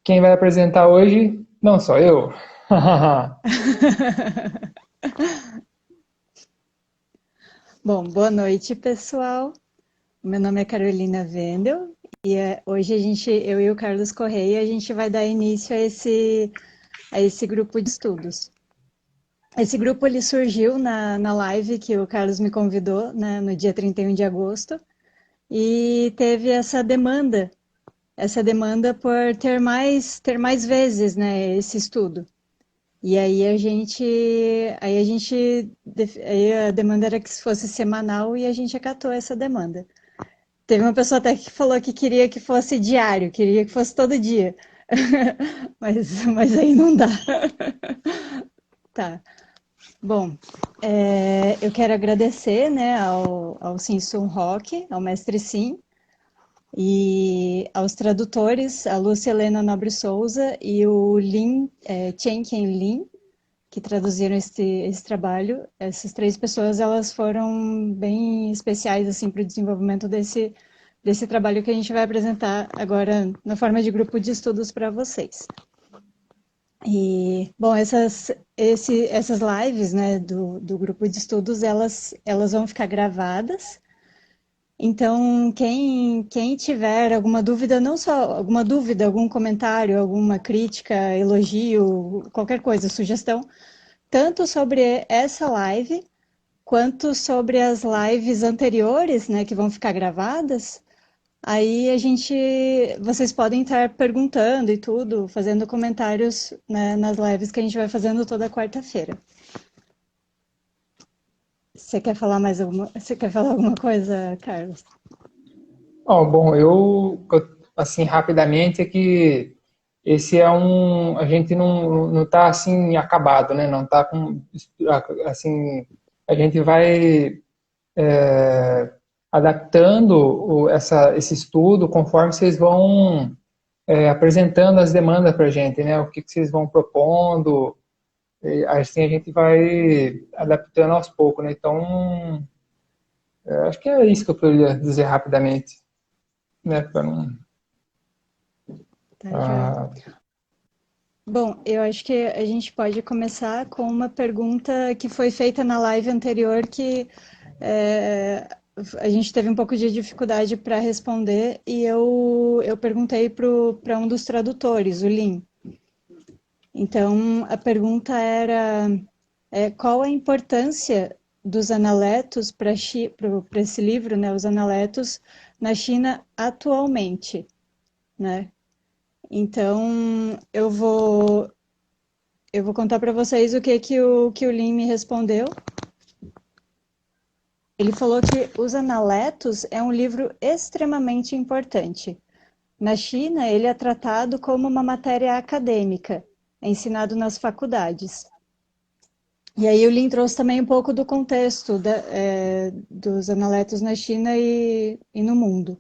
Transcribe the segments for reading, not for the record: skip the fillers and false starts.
quem vai apresentar hoje não sou eu. Bom, boa noite, pessoal. Meu nome é Carolina Wendel e hoje eu e o Carlos Correia, a gente vai dar início a esse grupo de estudos. Esse grupo ele surgiu na live que o Carlos me convidou, né, no dia 31 de agosto, e teve essa demanda por ter mais vezes, né, esse estudo. E aí a demanda era que fosse semanal e a gente acatou essa demanda. Teve uma pessoa até que falou que queria que fosse diário, queria que fosse todo dia. Mas aí não dá. Tá. Bom, eu quero agradecer, né, ao Sim Sun Rock, ao Mestre Sim, e aos tradutores, a Lúcia Helena Nobre Souza e o Chen Qian Lin, que traduziram esse trabalho. Essas três pessoas, elas foram bem especiais, assim, para o desenvolvimento desse trabalho que a gente vai apresentar agora na forma de grupo de estudos para vocês. E, bom, essas lives, né, do grupo de estudos, elas vão ficar gravadas. Então, quem tiver alguma dúvida, não só alguma dúvida, algum comentário, alguma crítica, elogio, qualquer coisa, sugestão, tanto sobre essa live, quanto sobre as lives anteriores, né, que vão ficar gravadas, aí vocês podem estar perguntando e tudo, fazendo comentários, né, nas lives que a gente vai fazendo toda quarta-feira. Você quer falar alguma coisa, Carlos? Ó, bom, assim, rapidamente, é que esse é a gente não tá, assim, acabado, né? Não tá com, assim, a gente vai adaptando esse estudo conforme vocês vão apresentando as demandas para a gente, né? O que vocês vão propondo, e assim a gente vai adaptando aos poucos, né? Então, acho que é isso que eu poderia dizer rapidamente, né? Para não. Tá, joia. ah, Bom, eu acho que a gente pode começar com uma pergunta que foi feita na live anterior que é, a gente teve um pouco de dificuldade para responder e eu perguntei para um dos tradutores, o Lin. Então, a pergunta era qual a importância dos analetos para esse livro, né, os analetos na China atualmente, né? Então, eu vou contar para vocês que o Lin me respondeu. Ele falou que Os Analetos é um livro extremamente importante. Na China, ele é tratado como uma matéria acadêmica, é ensinado nas faculdades. E aí o Lin trouxe também um pouco do contexto dos analetos na China e no mundo.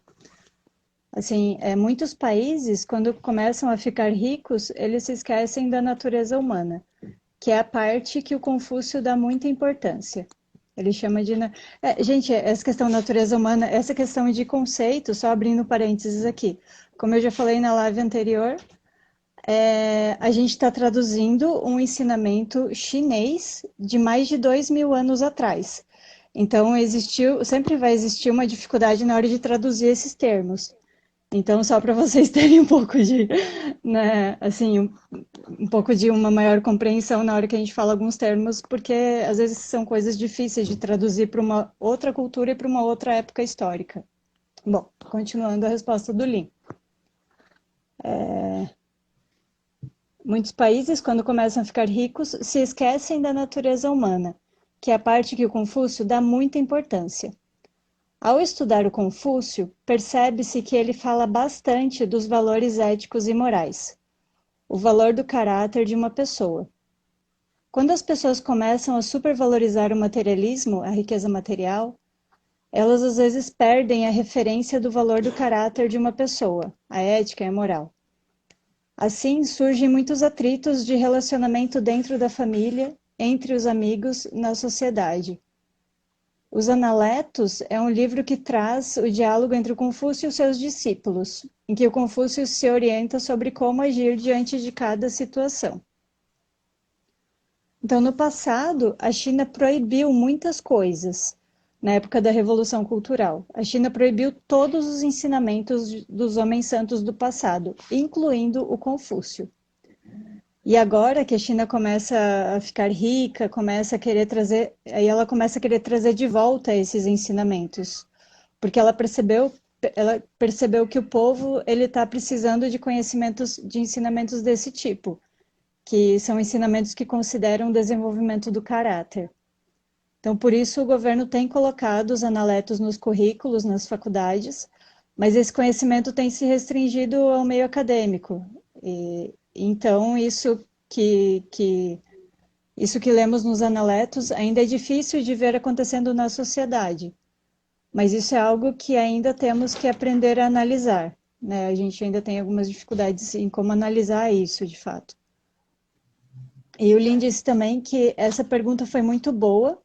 Assim, muitos países, quando começam a ficar ricos, eles se esquecem da natureza humana, que é a parte que o Confúcio dá muita importância. Ele chama de. Gente, essa questão da natureza humana, essa questão de conceito, só abrindo parênteses aqui. Como eu já falei na live anterior, a gente está traduzindo um ensinamento chinês de mais de 2.000 anos atrás. Então, sempre vai existir uma dificuldade na hora de traduzir esses termos. Então, só para vocês terem um pouco de, né, assim, um pouco de uma maior compreensão na hora que a gente fala alguns termos, porque às vezes são coisas difíceis de traduzir para uma outra cultura e para uma outra época histórica. Bom, continuando a resposta do Lin. Muitos países, quando começam a ficar ricos, se esquecem da natureza humana, que é a parte que o Confúcio dá muita importância. Ao estudar o Confúcio, percebe-se que ele fala bastante dos valores éticos e morais, o valor do caráter de uma pessoa. Quando as pessoas começam a supervalorizar o materialismo, a riqueza material, elas às vezes perdem a referência do valor do caráter de uma pessoa, a ética e a moral. Assim, surgem muitos atritos de relacionamento dentro da família, entre os amigos, na sociedade. Os Analetos é um livro que traz o diálogo entre o Confúcio e os seus discípulos, em que o Confúcio se orienta sobre como agir diante de cada situação. Então, no passado, a China proibiu muitas coisas. Na época da Revolução Cultural, a China proibiu todos os ensinamentos dos homens santos do passado, incluindo o Confúcio. E agora que a China começa a ficar rica, começa a querer trazer, aí ela começa a querer trazer de volta esses ensinamentos, porque ela percebeu que o povo ele está precisando de conhecimentos, de ensinamentos desse tipo, que são ensinamentos que consideram o desenvolvimento do caráter. Então, por isso, o governo tem colocado os analetos nos currículos, nas faculdades, mas esse conhecimento tem se restringido ao meio acadêmico. Então, isso que lemos nos analetos ainda é difícil de ver acontecendo na sociedade, mas isso é algo que ainda temos que aprender a analisar, né? A gente ainda tem algumas dificuldades em como analisar isso, de fato. E o Lin disse também que essa pergunta foi muito boa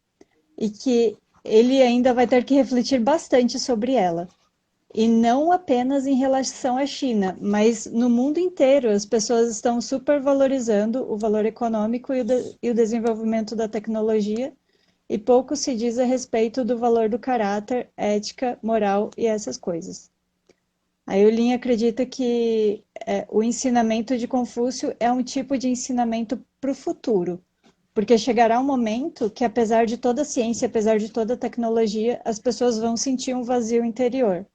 e que ele ainda vai ter que refletir bastante sobre ela. E não apenas em relação à China, mas no mundo inteiro as pessoas estão supervalorizando o valor econômico e o desenvolvimento da tecnologia, e pouco se diz a respeito do valor do caráter, ética, moral e essas coisas. Aí o Lin acredita que o ensinamento de Confúcio é um tipo de ensinamento para o futuro, porque chegará um momento que, apesar de toda a ciência, apesar de toda a tecnologia, as pessoas vão sentir um vazio interior.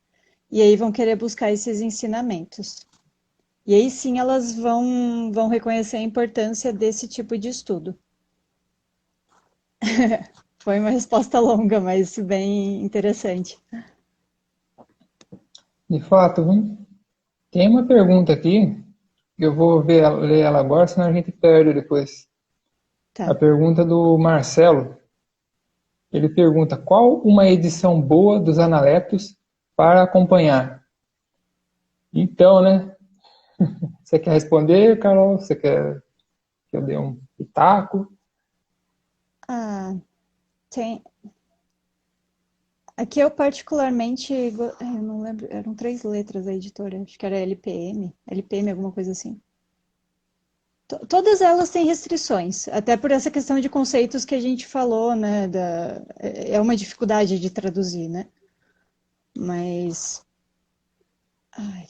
E aí vão querer buscar esses ensinamentos. E aí sim elas vão reconhecer a importância desse tipo de estudo. Foi uma resposta longa, mas bem interessante. De fato, viu? Tem uma pergunta aqui, eu vou ler ela agora, senão a gente perde depois. A Tá. pergunta do Marcelo. Ele pergunta: qual uma edição boa dos Analetos para acompanhar? Então, né? Você quer responder, Carol? Você quer que eu dê um pitaco? Ah, tem. Aqui eu particularmente, eu não lembro, eram 3 letras a editora, acho que era LPM, alguma coisa assim. Todas elas têm restrições, até por essa questão de conceitos que a gente falou, né? É uma dificuldade de traduzir, né? Mas. Ai,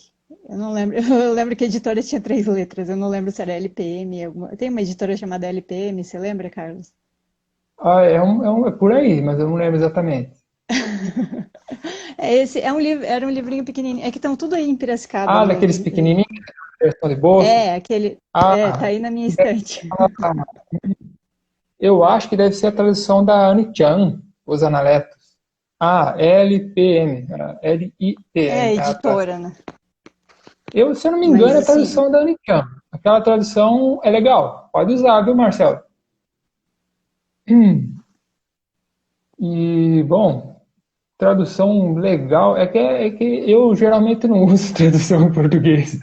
eu não lembro. Eu lembro que a editora tinha 3 letras, eu não lembro se era LPM. Tem uma editora chamada LPM, você lembra, Carlos? Ah, é por aí, mas eu não lembro exatamente. Era um livrinho pequenininho. É que estão tudo aí em Piracicaba Ah, daqueles mesmo. pequenininhos, versão de bolso? Aquele. Tá Ah, aí na minha estante. eu acho que deve ser a tradução da Anne Chan, Os Analetos. Ah, LPM, É a LIPM. Ah, tá. editora, né? Se eu não me engano, Mas é a assim, tradução da Anne Chan. Aquela tradução é legal. Pode usar, viu, Marcelo? E, bom, tradução legal é que eu geralmente não uso tradução em português.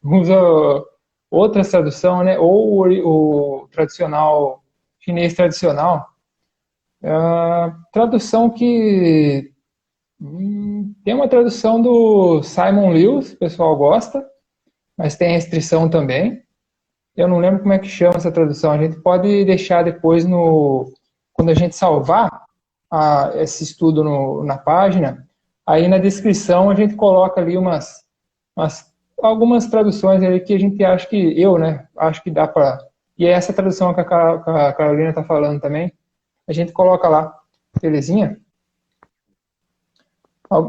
Uso outras traduções, né? Ou o tradicional, chinês tradicional. Tradução que tem uma tradução do Simon Lewis, o pessoal gosta, mas tem restrição também. Eu não lembro como é que chama essa tradução. A gente pode deixar depois quando a gente salvar esse estudo na página, aí na descrição a gente coloca ali algumas traduções ali que a gente acha que né, acho que dá para. E é essa tradução que a Carolina está falando também. A gente coloca lá, belezinha?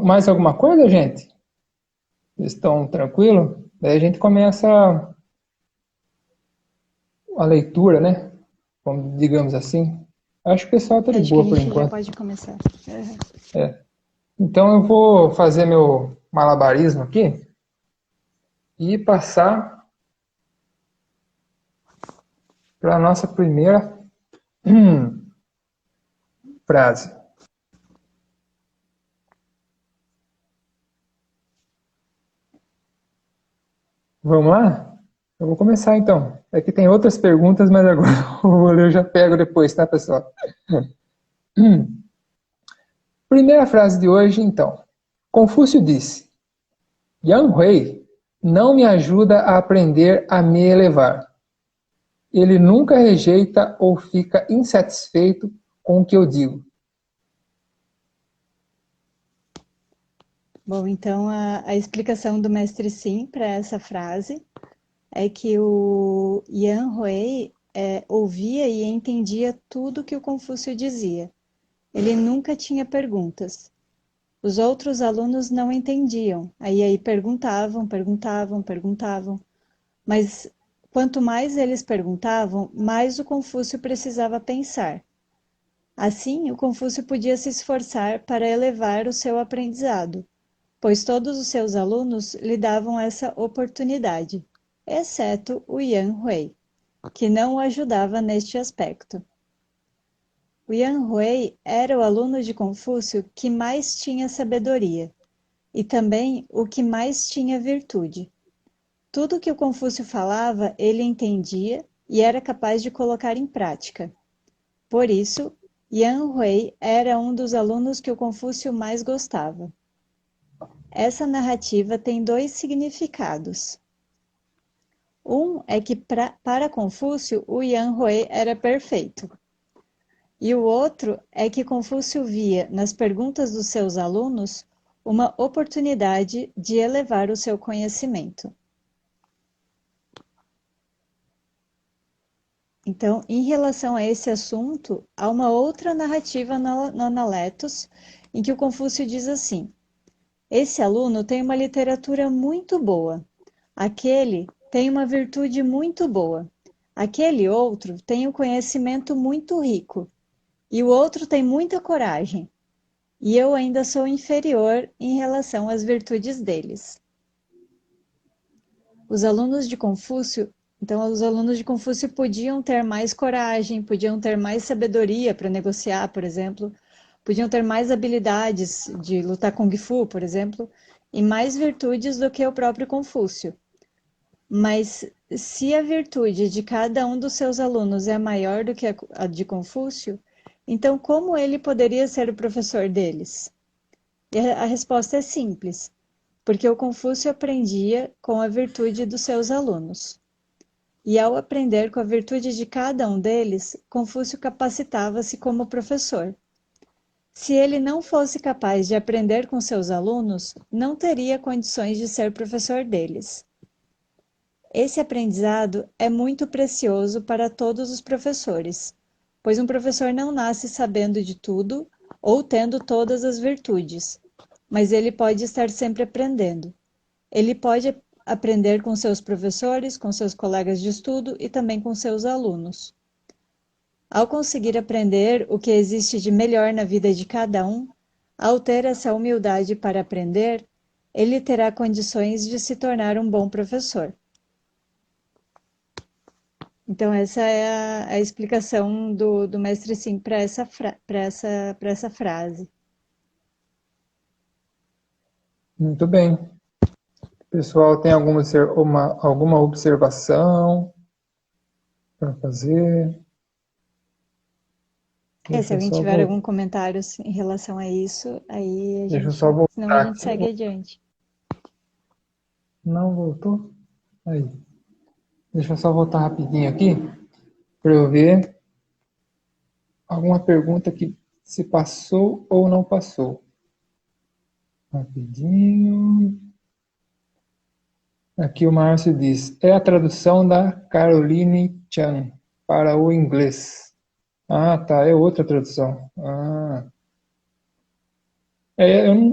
Mais alguma coisa, gente? Vocês estão tranquilos? Daí a gente começa a leitura, né? Digamos assim. Acho que o pessoal está de acho que a boa por gente já enquanto. pode começar. Então eu vou fazer meu malabarismo aqui e passar para a nossa primeira frase. Vamos lá? Eu vou começar então. É que tem outras perguntas, mas agora eu já pego depois, tá, pessoal? Primeira frase de hoje, então. Confúcio disse: Yang Hui não me ajuda a aprender a me elevar. Ele nunca rejeita ou fica insatisfeito com o que eu digo. Bom, então a explicação do mestre Sim para essa frase é que o Yan Hui ouvia e entendia tudo que o Confúcio dizia. Ele nunca tinha perguntas. Os outros alunos não entendiam. Aí perguntavam. Mas quanto mais eles perguntavam, mais o Confúcio precisava pensar. Assim, o Confúcio podia se esforçar para elevar o seu aprendizado, pois todos os seus alunos lhe davam essa oportunidade, exceto o Yan Hui, que não o ajudava neste aspecto. O Yan Hui era o aluno de Confúcio que mais tinha sabedoria e também o que mais tinha virtude. Tudo que o Confúcio falava, ele entendia e era capaz de colocar em prática. Por isso, Yan Hui era um dos alunos que o Confúcio mais gostava. Essa narrativa tem dois significados. Um é que para Confúcio, o Yan Hui era perfeito. E o outro é que Confúcio via nas perguntas dos seus alunos uma oportunidade de elevar o seu conhecimento. Então, em relação a esse assunto, há uma outra narrativa no Analetos, em que o Confúcio diz assim: esse aluno tem uma literatura muito boa, aquele tem uma virtude muito boa, aquele outro tem um conhecimento muito rico, e o outro tem muita coragem, e eu ainda sou inferior em relação às virtudes deles. Os alunos de Confúcio, então, os alunos de Confúcio podiam ter mais coragem, podiam ter mais sabedoria para negociar, por exemplo, podiam ter mais habilidades de lutar Kung Fu, por exemplo, e mais virtudes do que o próprio Confúcio. Mas se a virtude de cada um dos seus alunos é maior do que a de Confúcio, então como ele poderia ser o professor deles? E a resposta é simples, porque o Confúcio aprendia com a virtude dos seus alunos. E ao aprender com a virtude de cada um deles, Confúcio capacitava-se como professor. Se ele não fosse capaz de aprender com seus alunos, não teria condições de ser professor deles. Esse aprendizado é muito precioso para todos os professores, pois um professor não nasce sabendo de tudo ou tendo todas as virtudes, mas ele pode estar sempre aprendendo. Ele pode aprender com seus professores, com seus colegas de estudo e também com seus alunos. Ao conseguir aprender o que existe de melhor na vida de cada um, ao ter essa humildade para aprender, ele terá condições de se tornar um bom professor. Então, essa é a explicação do mestre Sim para essa frase. Muito bem. Pessoal, tem alguma observação para fazer? Se alguém tiver algum comentário em relação a isso, aí Deixa eu só voltar. senão a gente segue adiante. Não voltou? Aí. Deixa eu só voltar rapidinho aqui para eu ver alguma pergunta que se passou ou não passou. Rapidinho. Aqui o Márcio diz: é a tradução da Caroline Chan para o inglês. Ah, tá, é outra tradução. Ah.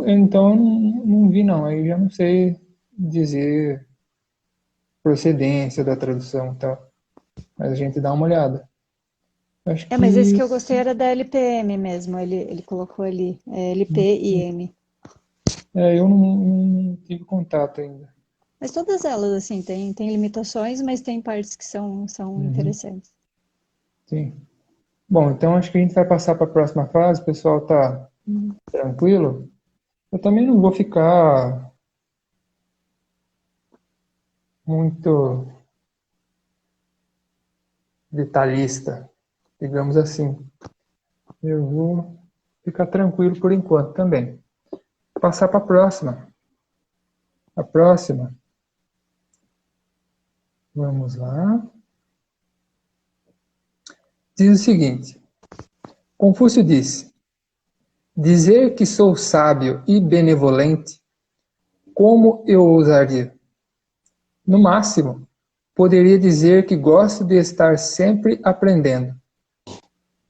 Então eu não vi não, aí já não sei dizer procedência da tradução e tal. Mas a gente dá uma olhada. Acho Mas esse que que eu gostei era da LPM mesmo, ele colocou ali, LP e M. eu não tive contato ainda. Mas todas elas, assim, tem limitações, mas tem partes que são interessantes. Sim. Bom, então acho que a gente vai passar para a próxima fase. O pessoal tá tranquilo? Eu também não vou ficar muito detalhista, digamos assim. Eu vou ficar tranquilo por enquanto também. Vou passar para a próxima. A próxima. Vamos lá. Diz o seguinte. Confúcio disse: dizer que sou sábio e benevolente, como eu ousaria? No máximo, poderia dizer que gosto de estar sempre aprendendo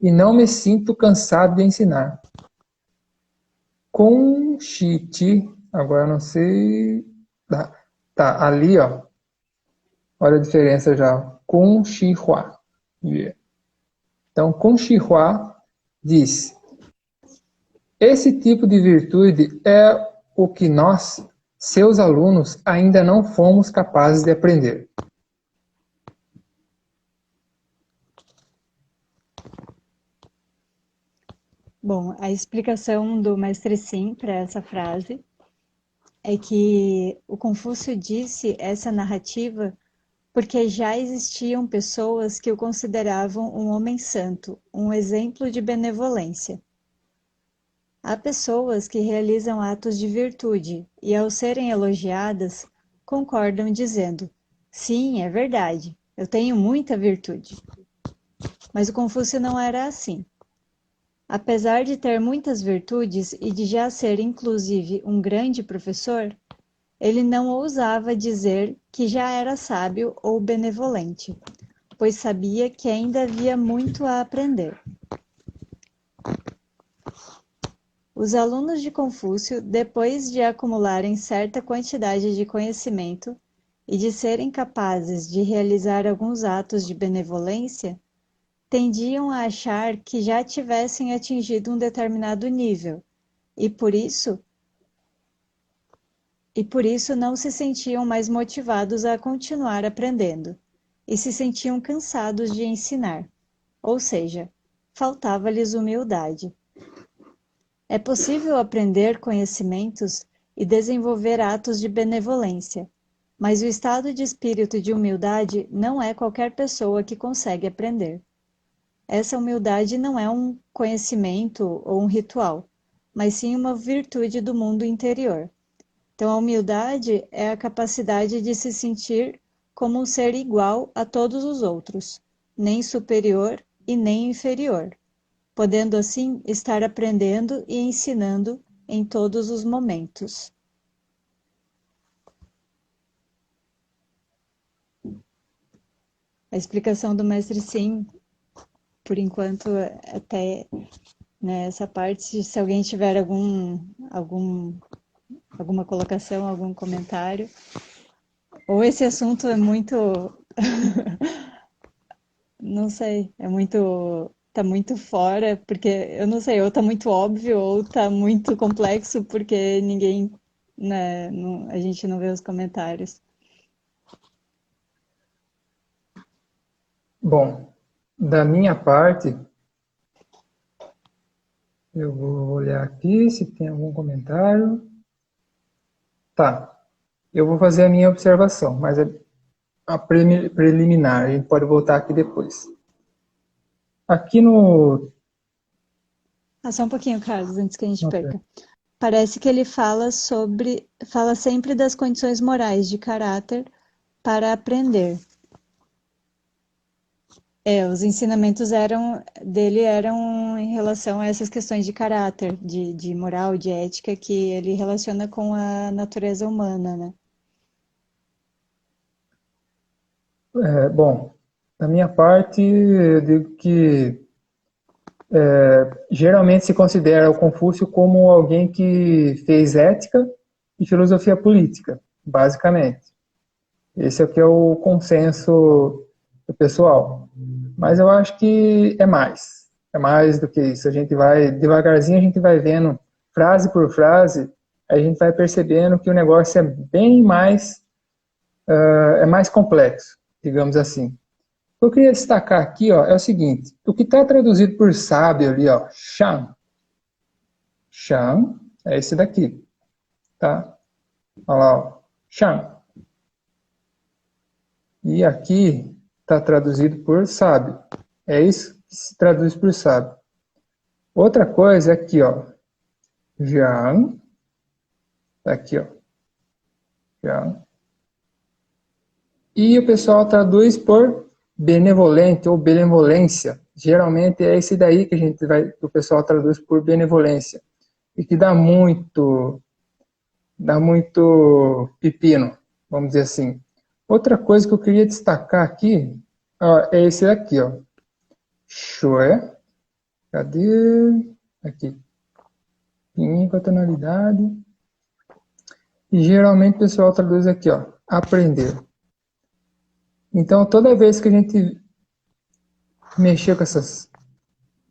e não me sinto cansado de ensinar. Conchiti, agora não sei... Tá, ali, ó. Olha a diferença já. Conchihua. Então, Conchihua diz: esse tipo de virtude é o que nós, seus alunos, ainda não fomos capazes de aprender. Bom, a explicação do Mestre Sim para essa frase é que o Confúcio disse essa narrativa porque já existiam pessoas que o consideravam um homem santo, um exemplo de benevolência. Há pessoas que realizam atos de virtude e, ao serem elogiadas, concordam dizendo: sim, é verdade, eu tenho muita virtude. Mas o Confúcio não era assim. Apesar de ter muitas virtudes e de já ser, inclusive, um grande professor, ele não ousava dizer que já era sábio ou benevolente, pois sabia que ainda havia muito a aprender. Os alunos de Confúcio, depois de acumularem certa quantidade de conhecimento e de serem capazes de realizar alguns atos de benevolência, tendiam a achar que já tivessem atingido um determinado nível, e por isso não se sentiam mais motivados a continuar aprendendo, e se sentiam cansados de ensinar, ou seja, faltava-lhes humildade. É possível aprender conhecimentos e desenvolver atos de benevolência, mas o estado de espírito de humildade não é qualquer pessoa que consegue aprender. Essa humildade não é um conhecimento ou um ritual, mas sim uma virtude do mundo interior. Então, a humildade é a capacidade de se sentir como um ser igual a todos os outros, nem superior e nem inferior, podendo assim estar aprendendo e ensinando em todos os momentos. A explicação do Mestre Sim, por enquanto, até nessa parte, se alguém tiver alguma colocação, algum comentário, ou esse assunto é muito, não sei, tá muito fora, porque eu não sei, ou tá muito óbvio, ou tá muito complexo, porque ninguém, né, a gente não vê os comentários. Bom, da minha parte, eu vou olhar aqui se tem algum comentário. Tá, eu vou fazer a minha observação, mas é a preliminar, a gente pode voltar aqui depois. Aqui no... Só um pouquinho, Carlos, antes que a gente Ok. perca. Parece que ele fala sempre das condições morais de caráter para aprender. Os ensinamentos dele eram em relação a essas questões de caráter, de moral, de ética, que ele relaciona com a natureza humana, né? Bom, da minha parte, eu digo que geralmente se considera o Confúcio como alguém que fez ética e filosofia política, basicamente. Esse é o que é o consenso do pessoal. Mas eu acho que é mais. É mais do que isso. A gente vai, devagarzinho, a gente vai vendo frase por frase, a gente vai percebendo que o negócio é bem mais, é mais complexo, digamos assim. O que eu queria destacar aqui, ó, é o seguinte: o que está traduzido por sábio ali, ó, Shan. Shan é esse daqui, tá? Olha lá, ó, Shan. E aqui está traduzido por sábio. É isso que se traduz por sábio. Outra coisa aqui, ó. Jiang. Aqui, ó. Jiang. E o pessoal traduz por benevolente ou benevolência. Geralmente é esse daí que o pessoal traduz por benevolência. E que dá muito pepino, vamos dizer assim. Outra coisa que eu queria destacar aqui, ó, é esse daqui, ó. Shue. Cadê? Aqui. Pinyin com a tonalidade. E geralmente o pessoal traduz aqui, ó. Aprender. Então, toda vez que a gente mexer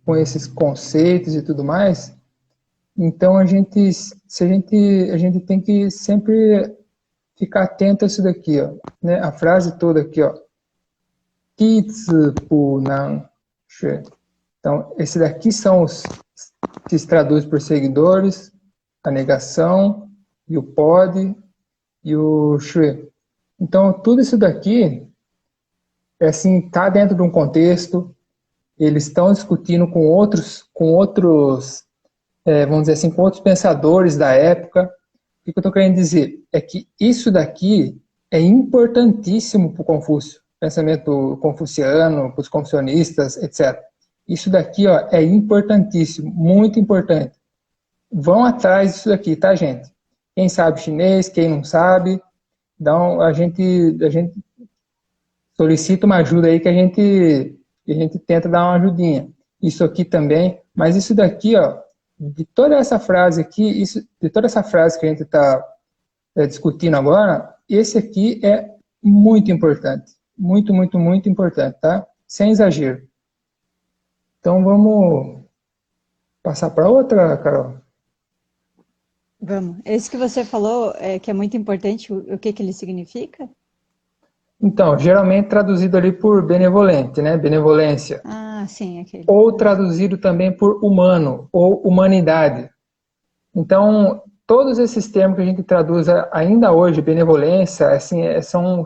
com esses conceitos e tudo mais, então a gente tem que sempre ficar atento a isso daqui, ó, né? A frase toda aqui, ó. Ti zi pu nan xue. Então, esse daqui são os que se traduz por seguidores, a negação, e o pode, e o xue. Então, tudo isso daqui é assim, tá dentro de um contexto, eles estão discutindo com outros, vamos dizer assim, com outros pensadores da época. O que eu estou querendo dizer? É que isso daqui é importantíssimo para o Confúcio, pensamento confuciano, para os confucionistas, etc. Isso daqui, ó, é importantíssimo, muito importante. Vão atrás disso daqui, tá, gente? Quem sabe chinês, quem não sabe, a gente solicita uma ajuda aí que a gente tenta dar uma ajudinha. Isso aqui também, mas isso daqui, ó, de toda essa frase aqui, de toda essa frase que a gente está discutindo agora, esse aqui é muito importante. Muito, muito, muito importante, tá? Sem exagero. Então vamos passar para outra, Carol? Vamos. Esse que você falou, que é muito importante, o que que ele significa? Então, geralmente traduzido ali por benevolente, né? Benevolência. Ah, sim, aquele. Ou traduzido também por humano, ou humanidade. Então, todos esses termos que a gente traduz ainda hoje, benevolência, assim, são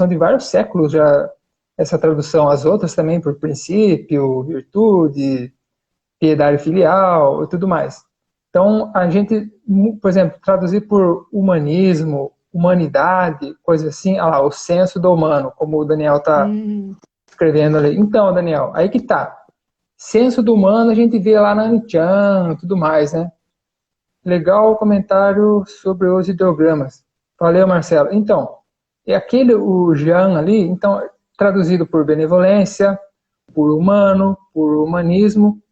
de vários séculos já essa tradução. As outras também por princípio, virtude, piedade filial e tudo mais. Então, a gente, por exemplo, traduzir por humanismo, humanidade, coisa assim, lá, o senso do humano, como o Daniel está escrevendo ali. Então, Daniel, aí que tá. Senso do humano a gente vê lá na Anichan e tudo mais, né? Legal o comentário sobre os ideogramas. Valeu, Marcelo. Então, o Jean ali, então, traduzido por benevolência, por humano, por humanismo,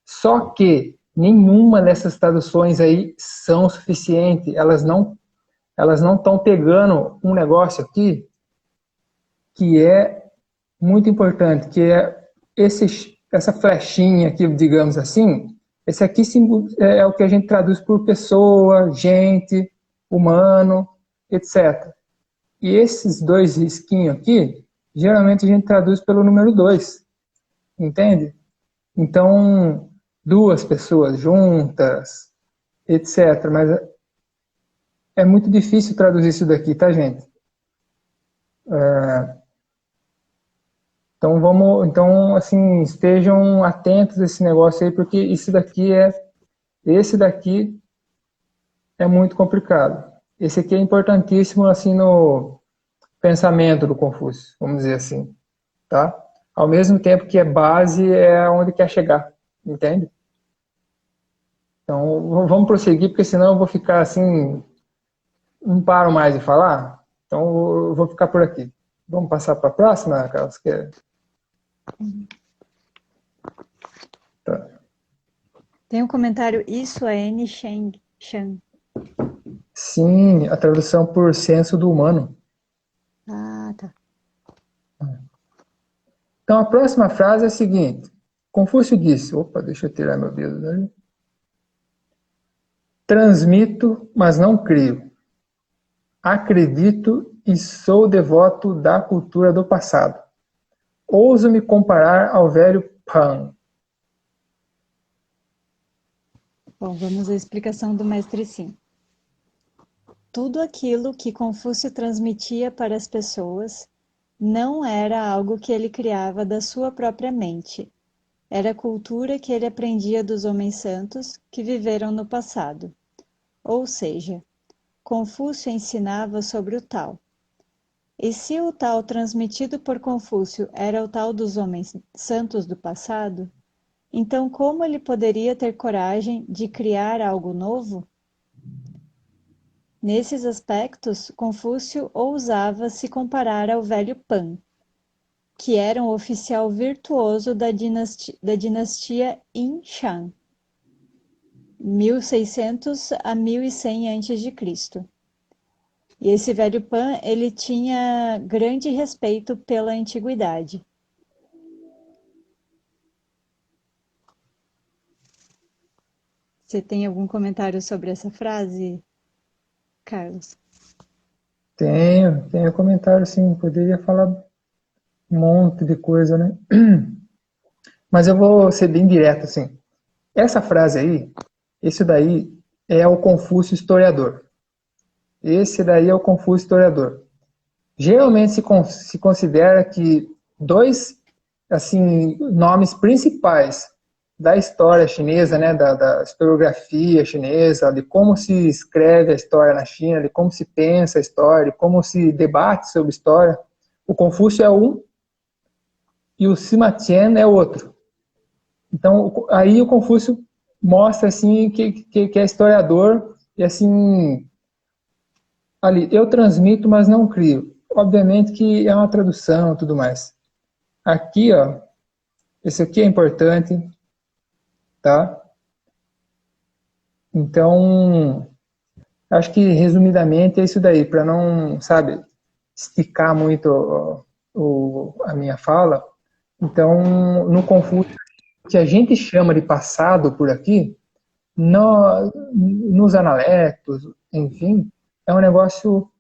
só que nenhuma dessas traduções aí são suficientes. Elas não estão pegando um negócio aqui que é muito importante, que é essa flechinha aqui, digamos assim. Esse aqui é o que a gente traduz por pessoa, gente, humano, etc. E esses dois risquinhos aqui, geralmente a gente traduz pelo número 2, entende? Então, duas pessoas juntas, etc. Mas é muito difícil traduzir isso daqui, tá, gente? Então, assim, estejam atentos a esse negócio aí, porque esse daqui é muito complicado. Esse aqui é importantíssimo, assim, no pensamento do Confúcio, vamos dizer assim, tá? Ao mesmo tempo que é base, é onde quer chegar, entende? Então, vamos prosseguir, porque senão eu vou ficar assim, não paro mais de falar. Então, eu vou ficar por aqui. Vamos passar para a próxima, Carlos? Tá. Tem um comentário, isso é N. Sheng Shan. Sim, a tradução por senso do humano. Ah, tá. Então, a próxima frase é a seguinte. Confúcio disse, opa, deixa eu tirar meu dedo ali. Transmito, mas não creio. Acredito e sou devoto da cultura do passado. Ouso me comparar ao velho Pan. Bom, vamos à explicação do mestre Sim. Tudo aquilo que Confúcio transmitia para as pessoas não era algo que ele criava da sua própria mente, era a cultura que ele aprendia dos homens santos que viveram no passado. Ou seja, Confúcio ensinava sobre o Tao. E se o Tao transmitido por Confúcio era o Tao dos homens santos do passado, então como ele poderia ter coragem de criar algo novo? Nesses aspectos, Confúcio ousava se comparar ao velho Pan, que era um oficial virtuoso da dinastia Yin Shan, 1600 a 1100 a.C. E esse velho Pan, ele tinha grande respeito pela antiguidade. Você tem algum comentário sobre essa frase, Carlos? Tenho comentário, sim. Poderia falar um monte de coisa, né? Mas eu vou ser bem direto, assim. Essa frase aí, esse daí é o Confúcio historiador. Esse daí é o Confúcio historiador. Geralmente se considera que dois, assim, nomes principais da história chinesa, né, da historiografia chinesa, de como se escreve a história na China, de como se pensa a história, de como se debate sobre história, o Confúcio é um e o Sima Qian é outro. Então, aí o Confúcio mostra assim que é historiador e assim ali eu transmito, mas não crio. Obviamente que é uma tradução e tudo mais. Aqui, ó, esse aqui é importante, tá? Então, acho que resumidamente é isso daí, para não, sabe, esticar muito a minha fala. Então, no Confúcio, o que a gente chama de passado por aqui, nos analectos, enfim, é um negócio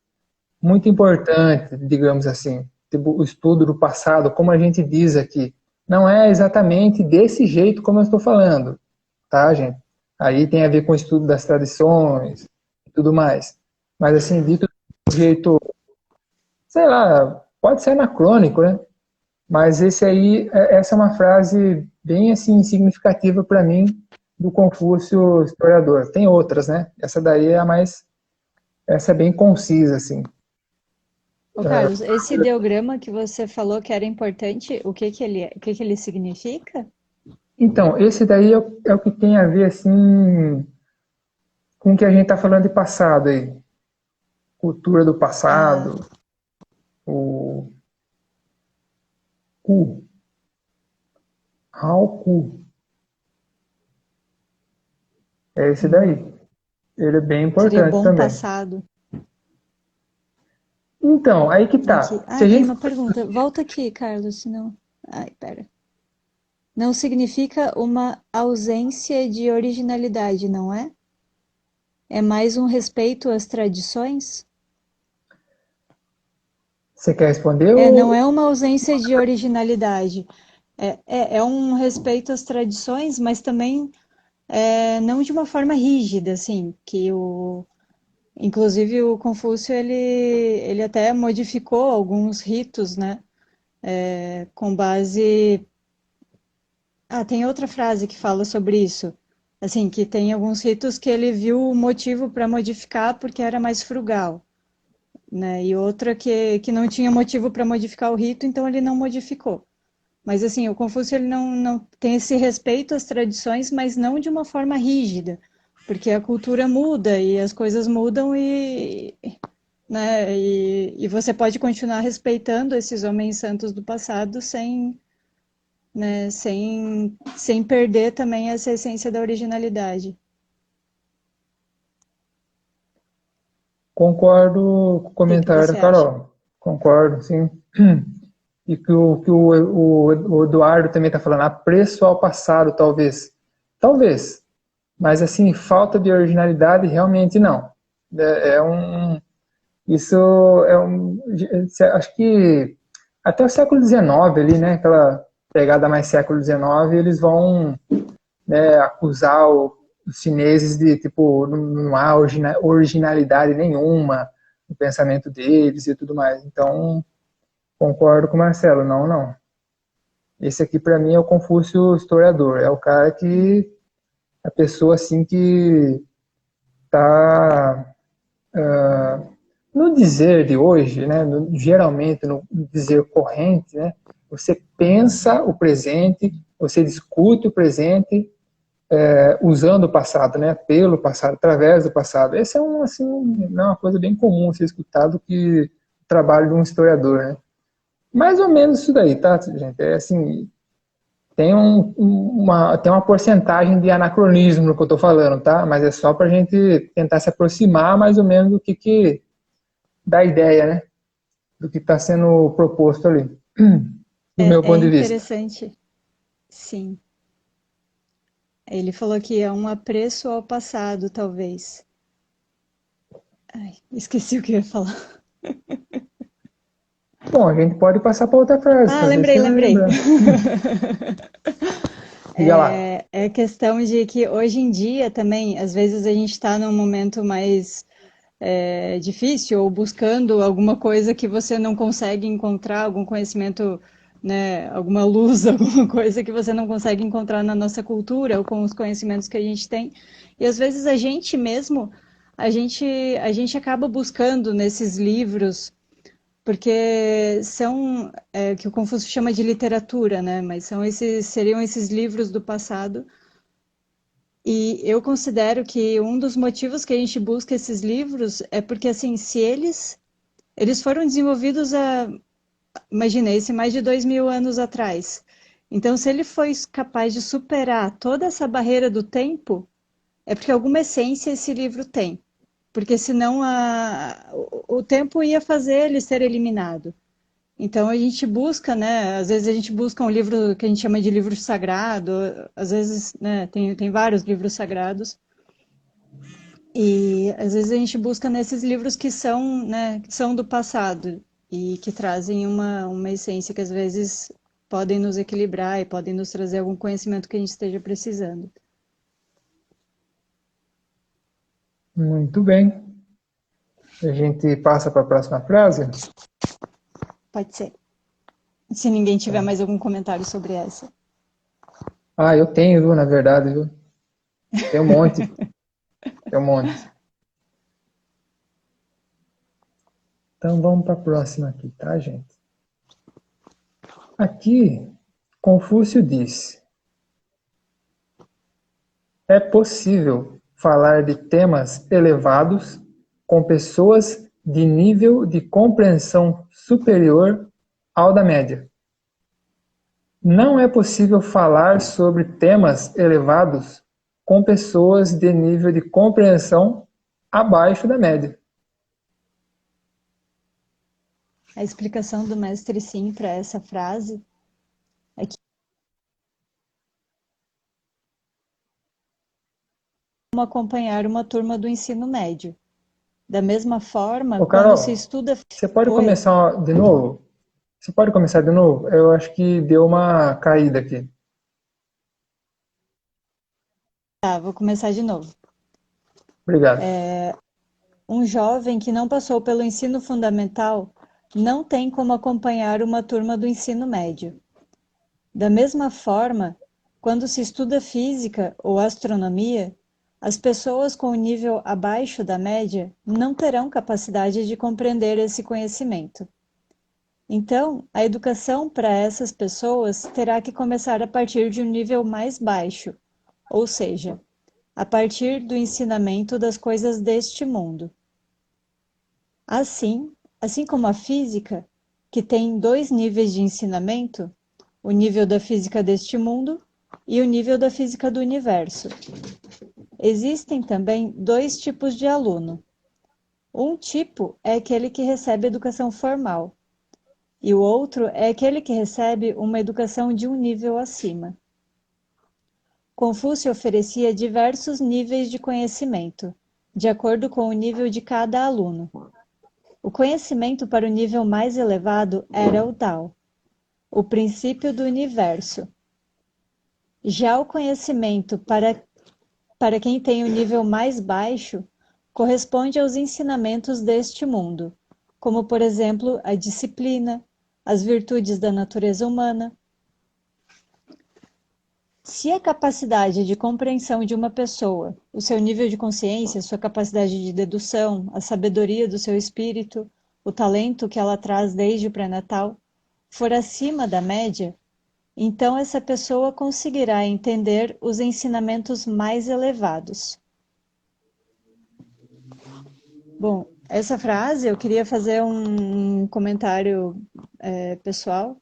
muito importante, digamos assim, tipo, o estudo do passado, como a gente diz aqui, não é exatamente desse jeito como eu estou falando, tá, gente? Aí tem a ver com o estudo das tradições e tudo mais. Mas assim, dito de um jeito, sei lá, pode ser anacrônico, né? Mas esse aí, essa é uma frase bem assim significativa para mim do Confúcio historiador. Tem outras, né? Essa daí é a mais, essa é bem concisa assim. Ô Carlos, esse ideograma que você falou que era importante, o que que ele significa? Então, esse daí é o que tem a ver assim com o que a gente está falando de passado aí, cultura do Ah, passado, o Ku, Hao-Ku, é esse daí. Ele é bem seria importante bom também. passado. Então, aí que Aqui. tá. Se Ah, a tem gente uma pergunta. Volta aqui, Carlos, senão. Ai, pera. Não significa uma ausência de originalidade, não é? É mais um respeito às tradições? você quer responder É, não ou é uma ausência de originalidade. É um respeito às tradições, mas também não de uma forma rígida, assim, inclusive o Confúcio, ele até modificou alguns ritos, né, com base... Ah, tem outra frase que fala sobre isso, assim, que tem alguns ritos que ele viu o motivo para modificar porque era mais frugal, né, e outra que não tinha motivo para modificar o rito, então ele não modificou. Mas assim, o Confúcio ele não tem esse respeito às tradições, mas não de uma forma rígida, porque a cultura muda e as coisas mudam né, e você pode continuar respeitando esses homens santos do passado sem, né, sem perder também essa essência da originalidade. concordo com o O que que comentário da você acha? Carol? Concordo, sim. E que o Eduardo também está falando, apreço ao passado, talvez. Talvez. Mas, assim, falta de originalidade, realmente não. É um, isso é um, acho que até o século XIX ali, né, aquela pegada mais século XIX, eles vão, né, acusar os chineses de, tipo, não há originalidade nenhuma no pensamento deles e tudo mais. Então, concordo com o Marcelo, não, não. Esse aqui, para mim, é o Confúcio historiador. É o cara que, a pessoa assim que está, no dizer de hoje, né, geralmente no dizer corrente, né, você pensa o presente, você discute o presente usando o passado, né, pelo passado, através do passado. Esse é assim, é uma coisa bem comum ser escutado que o trabalho de um historiador, né? Mais ou menos isso daí, tá, gente? É assim, tem uma porcentagem de anacronismo no que eu estou falando, tá? Mas é só para a gente tentar se aproximar mais ou menos do que dá ideia, né? Do que está sendo proposto ali, do meu É ponto de vista. interessante, sim. Ele falou que é um apreço ao passado, talvez. Ai, esqueci o que eu ia falar. Bom, a gente pode passar para outra frase, Ah, para ver se lembrei, você vai lembrei. lembrar. Diga lá. É questão de que hoje em dia também, às vezes a gente está num momento mais difícil ou buscando alguma coisa que você não consegue encontrar, algum conhecimento, né, alguma luz, alguma coisa que você não consegue encontrar na nossa cultura ou com os conhecimentos que a gente tem. E às vezes a gente mesmo, a gente acaba buscando nesses livros porque são que o Confúcio chama de literatura, né? Mas seriam esses livros do passado. E eu considero que um dos motivos que a gente busca esses livros é porque, assim, se eles foram desenvolvidos imaginei-se, mais de 2000 anos atrás. Então, se ele foi capaz de superar toda essa barreira do tempo, é porque alguma essência esse livro tem. Porque senão o tempo ia fazer ele ser eliminado. Então a gente busca, né? Às vezes a gente busca um livro que a gente chama de livro sagrado, às vezes, né, tem vários livros sagrados. E às vezes a gente busca nesses livros que são, né, que são do passado e que trazem uma essência que às vezes podem nos equilibrar e podem nos trazer algum conhecimento que a gente esteja precisando. Muito bem. A gente passa para a próxima frase. Pode ser. Se ninguém tiver Então, mais algum comentário sobre essa. eu tenho, viu, na verdade, viu? Tem um monte, tem um monte. Então vamos para a próxima aqui, tá, gente? Aqui, Confúcio diz: é possível falar de temas elevados com pessoas de nível de compreensão superior ao da média. Não é possível falar sobre temas elevados com pessoas de nível de compreensão abaixo da média. A explicação do mestre Sim para essa frase é que como acompanhar uma turma do ensino médio. Da mesma forma, Ô, quando se Carol, estuda. você pode Oi? começar de novo? Você pode começar de novo? Eu acho que deu uma caída aqui. Tá, vou começar de novo. Obrigado. Um jovem que não passou pelo ensino fundamental não tem como acompanhar uma turma do ensino médio. Da mesma forma, quando se estuda física ou astronomia, as pessoas com o nível abaixo da média não terão capacidade de compreender esse conhecimento. Então, a educação para essas pessoas terá que começar a partir de um nível mais baixo, ou seja, a partir do ensinamento das coisas deste mundo. Assim como a física, que tem dois níveis de ensinamento, o nível da física deste mundo e o nível da física do universo. Existem também dois tipos de aluno. Um tipo é aquele que recebe educação formal, e o outro é aquele que recebe uma educação de um nível acima. Confúcio oferecia diversos níveis de conhecimento, de acordo com o nível de cada aluno. O conhecimento para o nível mais elevado era o Tao, o princípio do universo. Já o conhecimento para quem tem o nível mais baixo corresponde aos ensinamentos deste mundo, como, por exemplo, a disciplina, as virtudes da natureza humana. Se a capacidade de compreensão de uma pessoa, o seu nível de consciência, sua capacidade de dedução, a sabedoria do seu espírito, o talento que ela traz desde o pré-natal, for acima da média, então essa pessoa conseguirá entender os ensinamentos mais elevados. Bom, essa frase eu queria fazer um comentário pessoal.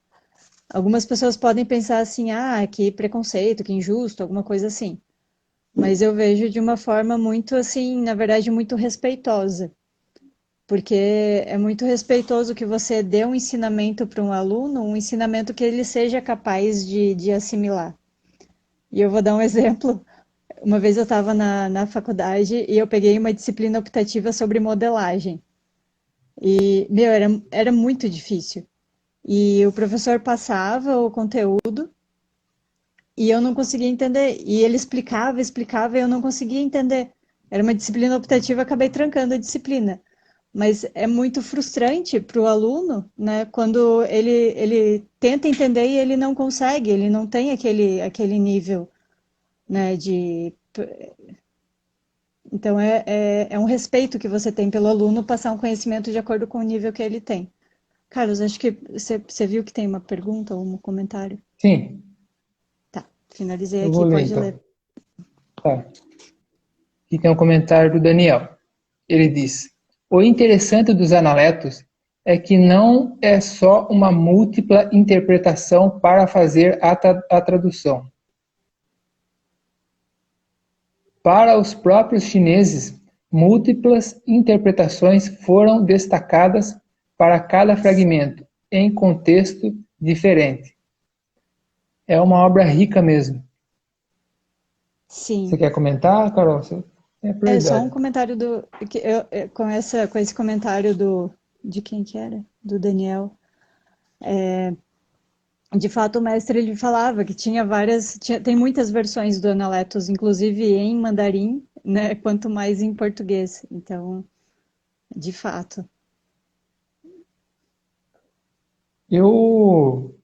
Algumas pessoas podem pensar assim, ah, que preconceito, que injusto, alguma coisa assim. Mas eu vejo de uma forma muito assim, na verdade, muito respeitosa. Porque é muito respeitoso que você dê um ensinamento para um aluno, um ensinamento que ele seja capaz de assimilar. E eu vou dar um exemplo. Uma vez eu estava na faculdade e eu peguei uma disciplina optativa sobre modelagem. E, meu, era muito difícil. E o professor passava o conteúdo e eu não conseguia entender. E ele explicava, explicava e eu não conseguia entender. Era uma disciplina optativa, acabei trancando a disciplina. Mas é muito frustrante para o aluno, né, quando ele tenta entender e ele não consegue, ele não tem aquele nível, né, de... Então, é um respeito que você tem pelo aluno passar um conhecimento de acordo com o nível que ele tem. Carlos, acho que você viu que tem uma pergunta ou um comentário? Sim, Tá, finalizei eu aqui, vou ler pode ler. então. Tá. Aqui tem um comentário do Daniel. Ele diz: o interessante dos analetos é que não é só uma múltipla interpretação para fazer a tradução. Para os próprios chineses, múltiplas interpretações foram destacadas para cada fragmento, em contexto diferente. É uma obra rica mesmo. Você Sim, quer comentar, Carol? Você tem é só um prioridade. comentário com esse comentário de quem que era? Do Daniel. De fato, o mestre ele falava que tinha tem muitas versões do Analetos, inclusive em mandarim, né, quanto mais em português. Então, de fato. Eu.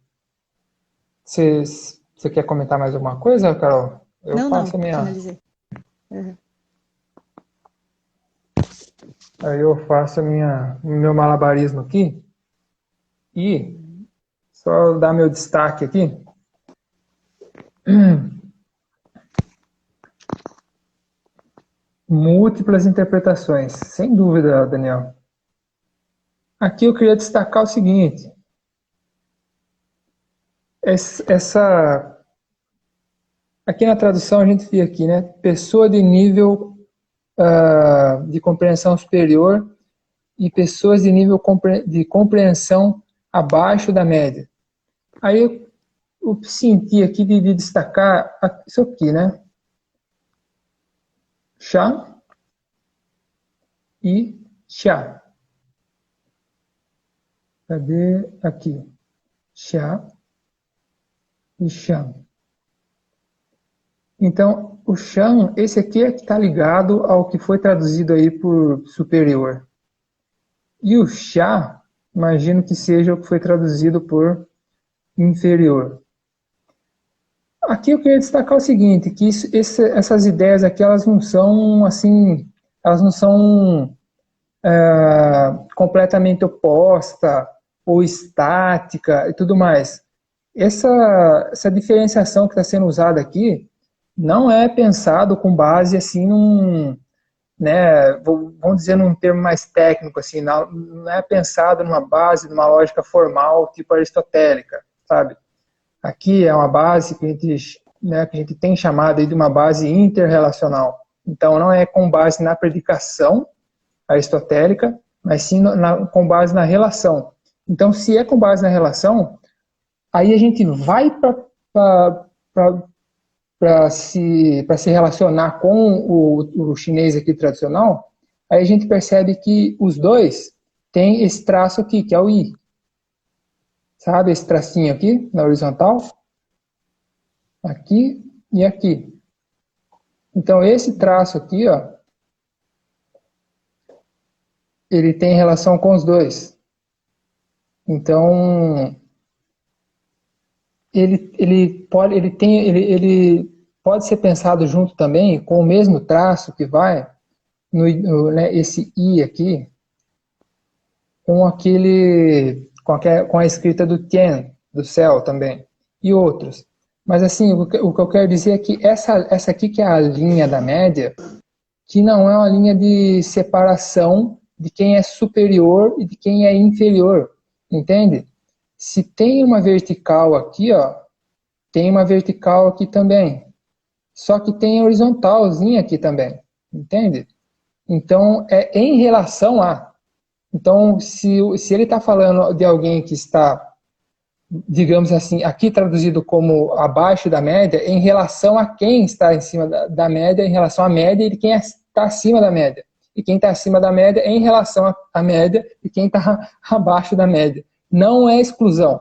Você quer comentar mais alguma coisa, Carol? Eu Não, faço não, a minha. finalizei. Uhum. Aí eu faço o meu malabarismo aqui e só dar meu destaque aqui. Múltiplas interpretações, sem dúvida, Daniel. Aqui eu queria destacar o seguinte: essa aqui na tradução a gente vê aqui, né? Pessoa de nível de compreensão superior e pessoas de nível de compreensão abaixo da média. Aí eu senti aqui de destacar isso aqui, né? Chá e chá. Cadê? Aqui. Chá e chã. Então, o chã, esse aqui é que está ligado ao que foi traduzido aí por superior. E o chá, imagino que seja o que foi traduzido por inferior. Aqui eu queria destacar o seguinte, que essas ideias aqui, elas não são assim, elas não são completamente oposta ou estática e tudo mais. Essa diferenciação que está sendo usada aqui não é pensado com base assim né, vamos dizer num termo mais técnico assim, não é pensado numa base, numa lógica formal tipo aristotélica, sabe? Aqui é uma base que a gente tem chamado aí de uma base interrelacional. Então não é com base na predicação aristotélica, mas sim com base na relação. Então, se é com base na relação, aí a gente vai para se relacionar com o chinês aqui tradicional, aí a gente percebe que os dois têm esse traço aqui, que é o I. Sabe esse tracinho aqui, na horizontal? Aqui e aqui. Então, esse traço aqui, ó, ele tem relação com os dois. Então, ele pode ser pensado junto também com o mesmo traço que vai né, esse I aqui, com a escrita do Tien, do céu também, e outros. Mas assim, o que eu quero dizer é que essa aqui que é a linha da média, que não é uma linha de separação de quem é superior e de quem é inferior, entende? Se tem uma vertical aqui, ó, tem uma vertical aqui também. Só que tem horizontalzinha aqui também, entende? Então, é em relação a. Então, se ele está falando de alguém que está, digamos assim, aqui traduzido como abaixo da média, em relação a quem está em cima da média, em relação à média e de quem está acima da média. E quem está acima da média em relação à média e quem está abaixo da média. Não é exclusão.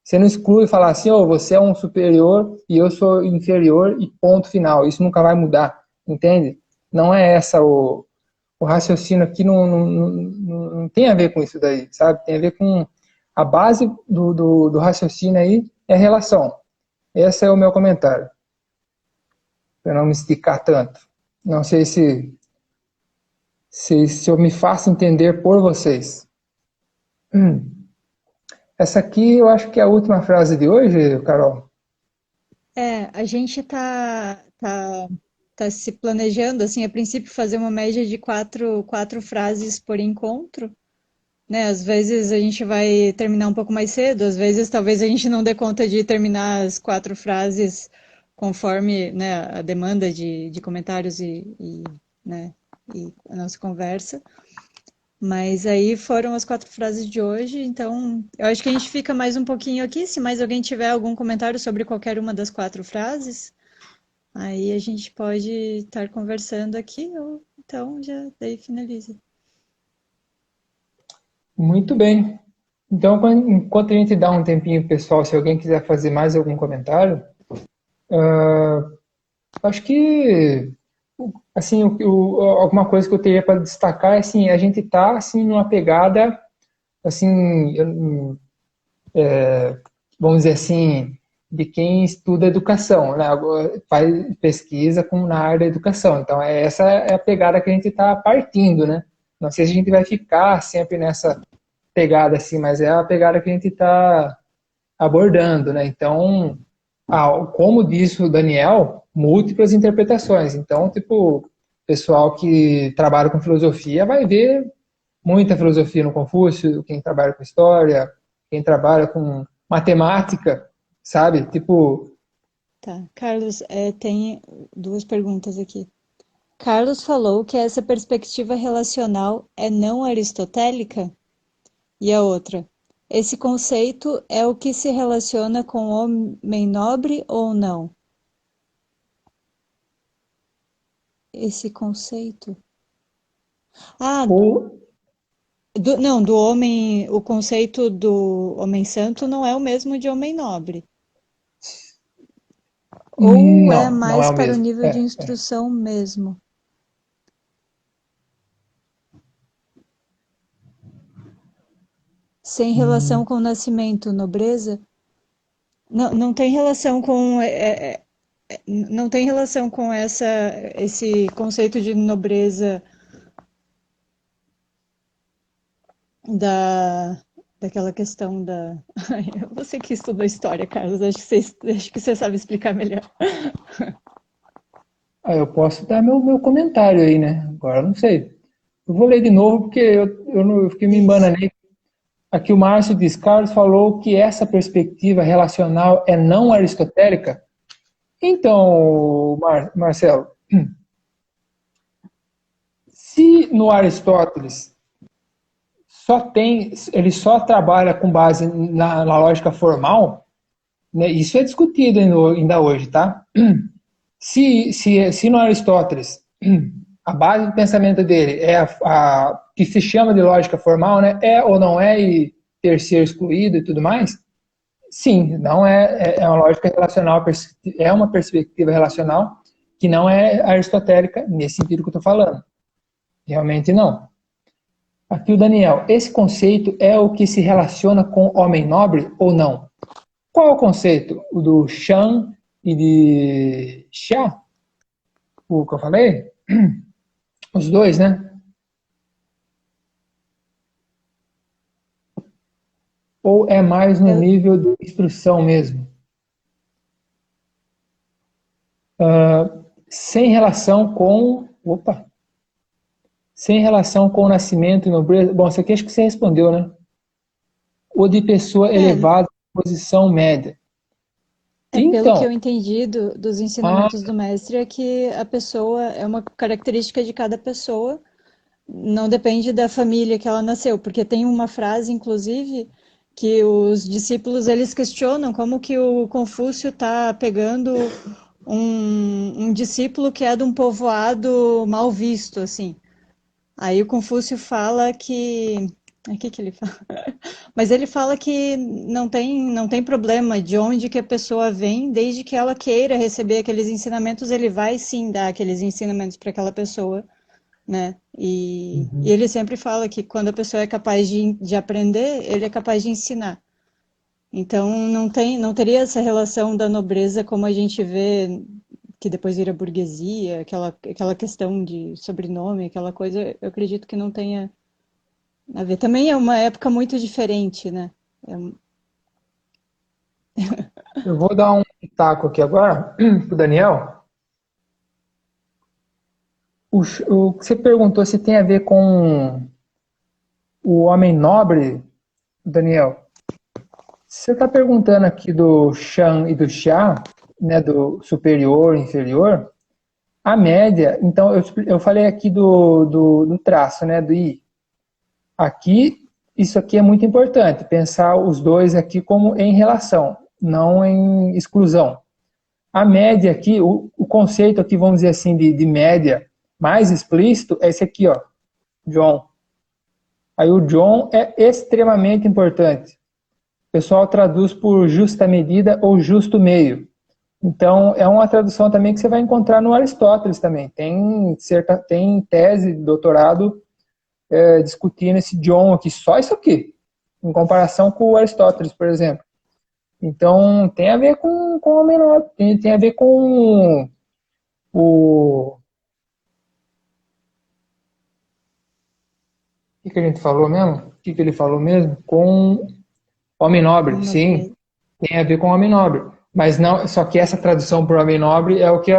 Você não exclui e falar assim, oh, você é um superior e eu sou inferior e ponto final. Isso nunca vai mudar, entende? Não é essa o raciocínio aqui, não tem a ver com isso daí, sabe? Tem a ver com a base do raciocínio aí é a relação. Esse é o meu comentário. Para não me esticar tanto. Não sei se eu me faço entender por vocês. Essa aqui eu acho que é a última frase de hoje, Carol. A gente tá se planejando, assim, a princípio fazer uma média de quatro frases por encontro, né? Às vezes a gente vai terminar um pouco mais cedo, às vezes talvez a gente não dê conta de terminar as 4 frases conforme, né, a demanda de comentários né, e a nossa conversa. Mas aí foram as 4 frases de hoje, então eu acho que a gente fica mais um pouquinho aqui. Se mais alguém tiver algum comentário sobre qualquer uma das 4 frases, aí a gente pode estar conversando aqui, ou então já daí finaliza. Muito bem. Então, enquanto a gente dá um tempinho, pessoal, se alguém quiser fazer mais algum comentário, acho que assim, alguma coisa que eu teria para destacar é assim, a gente está assim numa pegada assim, vamos dizer assim, de quem estuda educação, né? Faz pesquisa na área da educação. Então, essa é a pegada que a gente está partindo, né? Não sei se a gente vai ficar sempre nessa pegada assim, mas é a pegada que a gente está abordando, né? Então, como disse o Daniel, múltiplas interpretações. Então, tipo, pessoal que trabalha com filosofia vai ver muita filosofia no Confúcio, quem trabalha com história, quem trabalha com matemática, sabe? Tipo, Tá, Carlos, tem 2 perguntas aqui. Carlos falou que essa perspectiva relacional é não aristotélica? E a outra, esse conceito é o que se relaciona com o homem nobre ou não? Esse conceito? Ah, ou não, do homem, o conceito do homem santo não é o mesmo de homem nobre. Ou é não é mais o para o mesmo. nível de instrução mesmo? Sem relação com o nascimento, nobreza? Não, não tem relação com não tem relação com esse conceito de nobreza da daquela questão da você que estudou história, Carlos, acho que você sabe explicar melhor. Eu posso dar meu comentário aí, né? Agora eu não sei. Eu vou ler de novo porque eu fiquei me Isso. embananei. Aqui o Márcio diz, Carlos falou que essa perspectiva relacional é não aristotélica. Então, Marcelo, se no Aristóteles ele só trabalha com base na lógica formal, né, isso é discutido ainda hoje, tá? Se no Aristóteles a base do pensamento dele é a que se chama de lógica formal, né, é ou não é e ter ser excluído e tudo mais, sim, não é uma lógica relacional, é uma perspectiva relacional que não é aristotélica nesse sentido que eu estou falando. Realmente não. Aqui o Daniel, esse conceito é o que se relaciona com homem nobre ou não? Qual é o conceito? O do Shan e de Xia? O que eu falei? Os dois, né? Ou é mais no Eu- nível de instrução mesmo? Sem relação com... Opa! Sem relação com o nascimento e nobreza. Bom, isso aqui acho que você respondeu, né? Ou de pessoa é, elevada em posição média. pelo que Então, eu entendi dos ah, ensinamentos do mestre, é que a pessoa é uma característica de cada pessoa, não depende da família que ela nasceu, porque tem uma frase, inclusive, que os discípulos eles questionam como que o Confúcio está pegando um discípulo que é de um povoado mal visto, assim. Aí o Confúcio fala que. O que que ele fala? Mas ele fala que não tem problema de onde que a pessoa vem, desde que ela queira receber aqueles ensinamentos, ele vai sim dar aqueles ensinamentos para aquela pessoa, né? E ele sempre fala que quando a pessoa é capaz de aprender, ele é capaz de ensinar. Então não teria essa relação da nobreza como a gente vê que depois vira burguesia, aquela questão de sobrenome, aquela coisa, eu acredito que não tenha a ver. Também é uma época muito diferente, né? eu vou dar um pitaco aqui agora para o Daniel. O que você perguntou se tem a ver com o homem nobre, Daniel. Você está perguntando aqui do Shan e do Xia, né, do superior e inferior, a média, então eu falei aqui do traço, né, do I. Aqui, isso aqui é muito importante, pensar os dois aqui como em relação, não em exclusão. A média aqui, o conceito aqui, vamos dizer assim, de média mais explícito é esse aqui, ó, John. Aí o John é extremamente importante. O pessoal traduz por justa medida ou justo meio. Então, é uma tradução também que você vai encontrar no Aristóteles também. Tem tese, doutorado, discutindo esse John aqui, só isso aqui, em comparação com o Aristóteles, por exemplo. Então, tem a ver com o menor, tem a ver com o que a gente falou mesmo? O que ele falou mesmo? Com homem nobre, Com sim, nobreza. tem a ver com homem nobre. Mas não, só que essa tradução por homem nobre é o que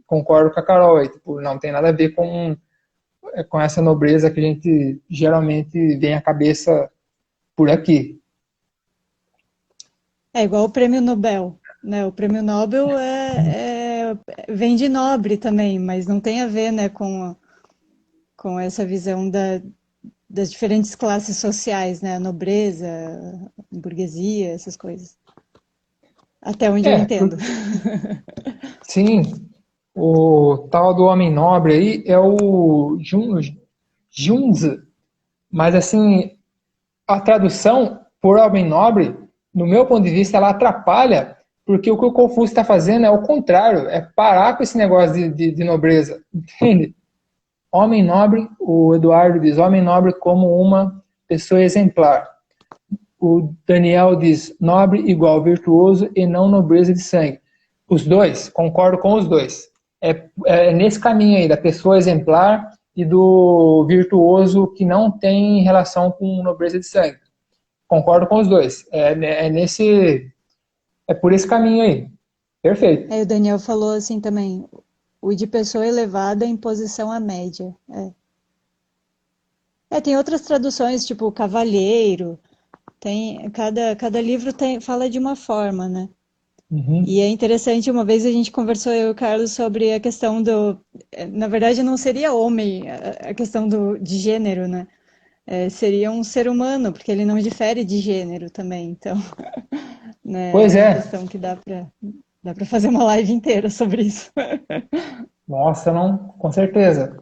concordo com a Carol aí, tipo, não tem nada a ver com essa nobreza que a gente geralmente vem à cabeça por aqui. É igual o prêmio Nobel, né? O prêmio Nobel vem de nobre também, mas não tem a ver, né, com essa visão das diferentes classes sociais, né? A nobreza, a burguesia, essas coisas. Até onde eu É, entendo. sim, o tal do homem nobre aí é o Junzi, mas assim, a tradução por homem nobre, no meu ponto de vista, ela atrapalha, porque o que o Confúcio está fazendo é o contrário, é parar com esse negócio de nobreza, entende? Homem nobre, o Eduardo diz, homem nobre como uma pessoa exemplar. O Daniel diz, nobre igual virtuoso e não nobreza de sangue. Os dois, concordo com os dois. É nesse caminho aí, da pessoa exemplar e do virtuoso que não tem relação com nobreza de sangue. Concordo com os dois. É por esse caminho aí. Perfeito. Aí o Daniel falou assim também, o de pessoa elevada em posição à média. Tem outras traduções, tipo cavalheiro, cada livro fala de uma forma, né? E Uhum. é interessante, uma vez a gente conversou, eu e o Carlos, sobre a questão na verdade não seria homem, a questão de gênero, né? Seria um ser humano, porque ele não difere de gênero também, então, né, Pois é uma é. questão que dá para fazer uma live inteira sobre isso. Nossa, não, com certeza.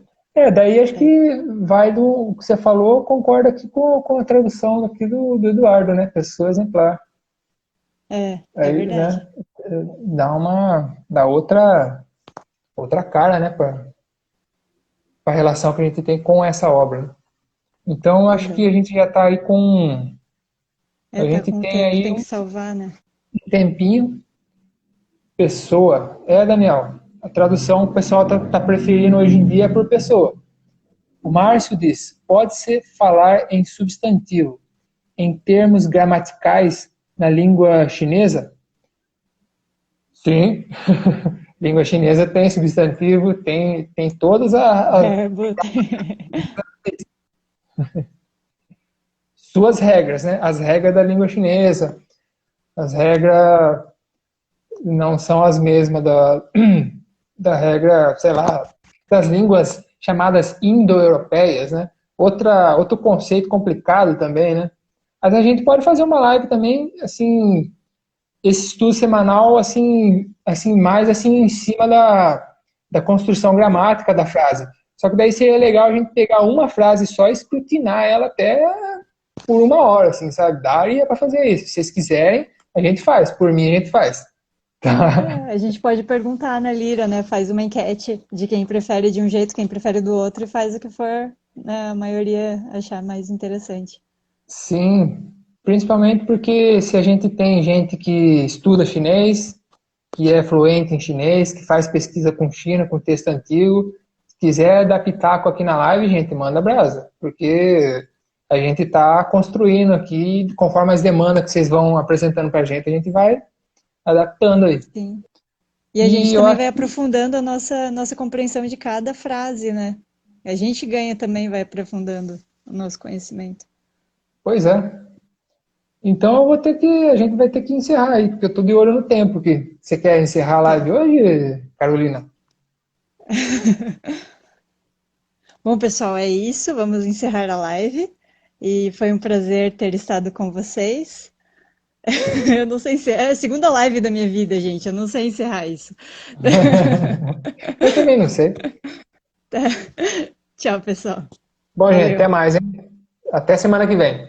Daí acho É, que vai do que você falou, concorda aqui com a tradução aqui do Eduardo, né? Pessoa exemplar. é Aí, verdade. né, dá outra cara, né, para a relação que a gente tem com essa obra, né? Então, acho que Uhum. a gente já está aí com. A Tá gente com o tem tempo, aí tem que salvar, né? um tempinho. Pessoa. Daniel. A tradução que o pessoal tá preferindo hoje em dia é por pessoa. O Márcio diz, pode-se falar em substantivo, em termos gramaticais, na língua chinesa? Sim. Língua chinesa tem substantivo, tem todas suas regras, né? As regras da língua chinesa. As regras não são as mesmas da regra, sei lá, das línguas chamadas indo-europeias, né? Outro conceito complicado também, né? Mas a gente pode fazer uma live também, assim, esse estudo semanal, assim mais assim em cima da construção gramática da frase. Só que daí seria legal a gente pegar uma frase só e escrutinar ela até por 1 hora, assim, sabe? Daria para fazer isso. Se vocês quiserem, a gente faz. Por mim, a gente faz. Tá? A gente pode perguntar na Lira, né? Faz uma enquete de quem prefere de um jeito, quem prefere do outro e faz o que for, né, a maioria achar mais interessante. Sim, principalmente porque se a gente tem gente que estuda chinês, que é fluente em chinês, que faz pesquisa com China, com texto antigo, se quiser dar pitaco aqui na live, gente, manda brasa, porque a gente está construindo aqui, conforme as demandas que vocês vão apresentando para a gente vai adaptando aí. Sim. E a gente E eu também vai acho, aprofundando a nossa compreensão de cada frase, né? A gente ganha também, vai aprofundando o nosso conhecimento. pois é. Então a gente vai ter que encerrar aí, porque eu tô de olho no tempo aqui. Você quer encerrar a Tá. live hoje, Carolina? Bom, pessoal, é isso. Vamos encerrar a live. E foi um prazer ter estado com vocês. Eu não sei se é a segunda live da minha vida, gente. Eu não sei encerrar isso. Eu também não sei. Tchau, pessoal. Bom, gente, até Valeu. mais, hein? Até semana que vem.